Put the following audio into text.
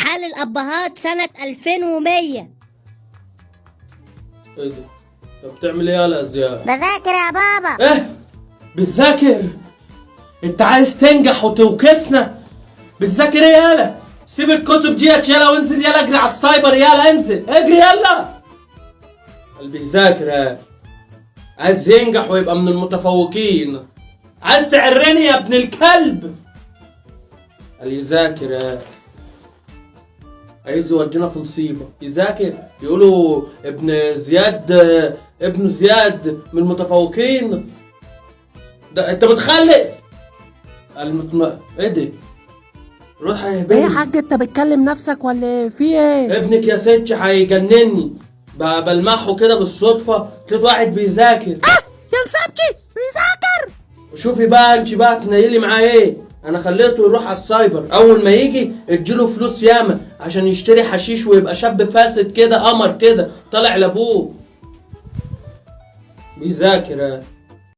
حال الأبهات سنة 2100. ايه ده؟ طب بتعمل ايه يالا يا زياد؟ بذاكر يا بابا. ايه؟ بتذاكر؟ انت عايز تنجح وتوكسنا؟ بتذاكر ايه يالا؟ سيب الكتب ديت يالا وانزل يالا اجري على السايبر يالا، انزل اجري يالا. اللي بيذاكر عايز ينجح ويبقى من المتفوقين. عايز تعرني يا ابن الكلب؟ اللي يذاكر عايز يودينا في مصيبة. يذاكر يقولوا ابن زياد، ابن زياد من المتفوقين. ده انت متخلف. ايه ده؟ روح يا ايه بني. يا حاج انت بتكلم نفسك ولا ايه؟ في ايه؟ ابنك يا ستي هيجنني. بلمحه كده بالصدفة لقيت واحد بيذاكر. يا مسابجي بيذاكر. وشوفي بقى انت بقى تنيلي معاه ايه. انا خليته يروح على السايبر، اول ما يجي اديله فلوس ياما عشان يشتري حشيش ويبقى شاب فاسد كده، قمر كده طالع لابوه. بيذاكر